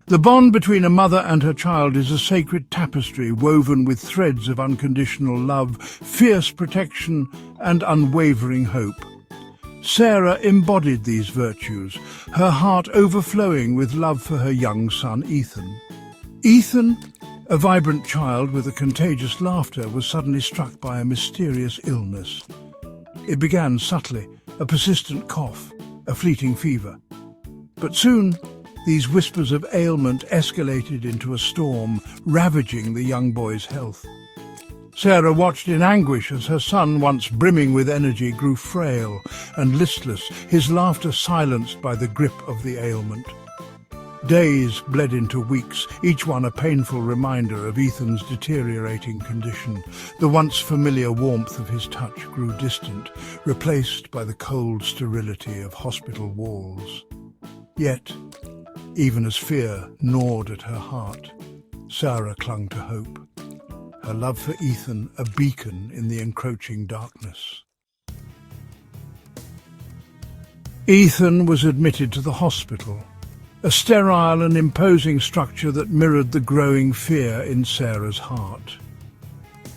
The bond between a mother and her child is a sacred tapestry woven with threads of unconditional love, fierce protection, and unwavering hope. Sarah embodied these virtues, her heart overflowing with love for her young son, Ethan. Ethan, a vibrant child with a contagious laughter, was suddenly struck by a mysterious illness. It began subtly, a persistent cough, a fleeting fever. But soon, these whispers of ailment escalated into a storm, ravaging the young boy's health. Sarah watched in anguish as her son, once brimming with energy, grew frail and listless, his laughter silenced by the grip of the ailment. Days bled into weeks, each one a painful reminder of Ethan's deteriorating condition. The once familiar warmth of his touch grew distant, replaced by the cold sterility of hospital walls. Yet, even as fear gnawed at her heart, Sarah clung to hope, her love for Ethan a beacon in the encroaching darkness. Ethan was admitted to the hospital, a sterile and imposing structure that mirrored the growing fear in Sarah's heart.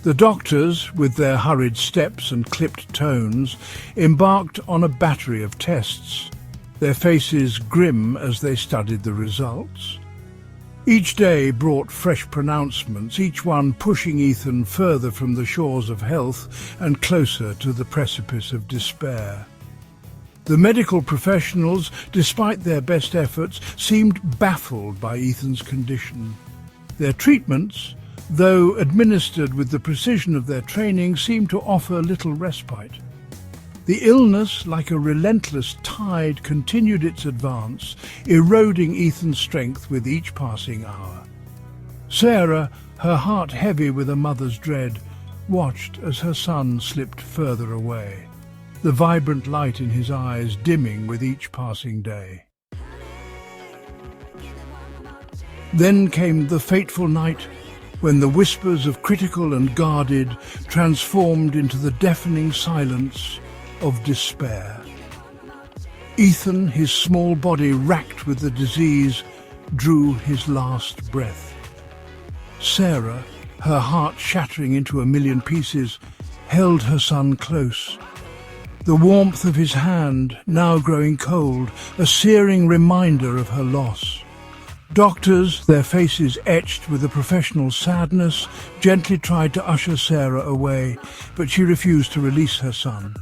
The doctors, with their hurried steps and clipped tones, embarked on a battery of tests, their faces grim as they studied the results. Each day brought fresh pronouncements, each one pushing Ethan further from the shores of health and closer to the precipice of despair. The medical professionals, despite their best efforts, seemed baffled by Ethan's condition. Their treatments, though administered with the precision of their training, seemed to offer little respite. The illness, like a relentless tide, continued its advance, eroding Ethan's strength with each passing hour. Sarah, her heart heavy with a mother's dread, watched as her son slipped further away, the vibrant light in his eyes dimming with each passing day. Then came the fateful night when the whispers of critical and guarded transformed into the deafening silence of despair. Ethan, his small body racked with the disease, drew his last breath. Sarah, her heart shattering into a million pieces, held her son close. The warmth of his hand, now growing cold, a searing reminder of her loss. Doctors, their faces etched with a professional sadness, gently tried to usher Sarah away, but she refused to release her son.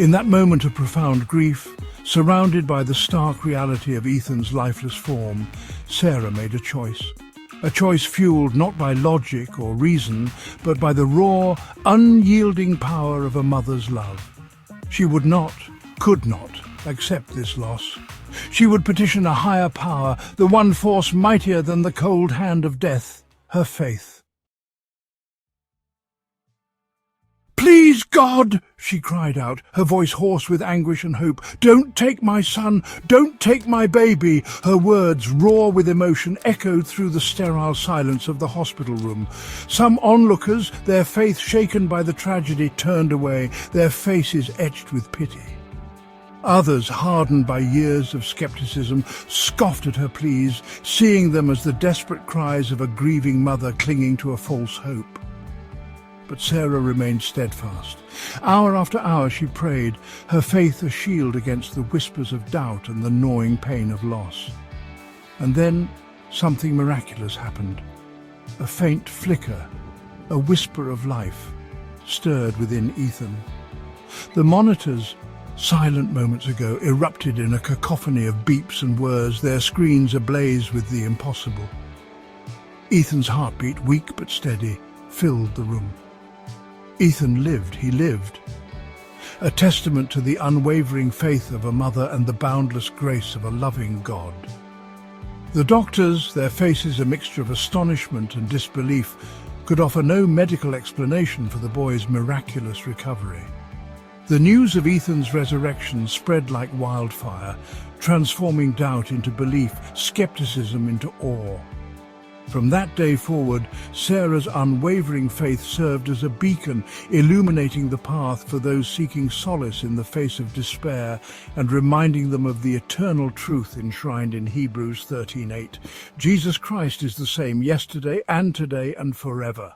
In that moment of profound grief, surrounded by the stark reality of Ethan's lifeless form, Sarah made a choice fueled not by logic or reason, but by the raw, unyielding power of a mother's love. She would not, could not, accept this loss. She would petition a higher power, the one force mightier than the cold hand of death, her faith. "Please, God," she cried out, her voice hoarse with anguish and hope, "don't take my son, don't take my baby." Her words, raw with emotion, echoed through the sterile silence of the hospital room. Some onlookers, their faith shaken by the tragedy, turned away, their faces etched with pity. Others, hardened by years of skepticism, scoffed at her pleas, seeing them as the desperate cries of a grieving mother clinging to a false hope. But Sarah remained steadfast. Hour after hour she prayed, her faith a shield against the whispers of doubt and the gnawing pain of loss. And then something miraculous happened. A faint flicker, a whisper of life, stirred within Ethan. The monitors, silent moments ago, erupted in a cacophony of beeps and whirs, their screens ablaze with the impossible. Ethan's heartbeat, weak but steady, filled the room. Ethan lived, he lived. A testament to the unwavering faith of a mother and the boundless grace of a loving God. The doctors, their faces a mixture of astonishment and disbelief, could offer no medical explanation for the boy's miraculous recovery. The news of Ethan's resurrection spread like wildfire, transforming doubt into belief, skepticism into awe. From that day forward, Sarah's unwavering faith served as a beacon, illuminating the path for those seeking solace in the face of despair and reminding them of the eternal truth enshrined in Hebrews 13:8. Jesus Christ is the same yesterday and today and forever.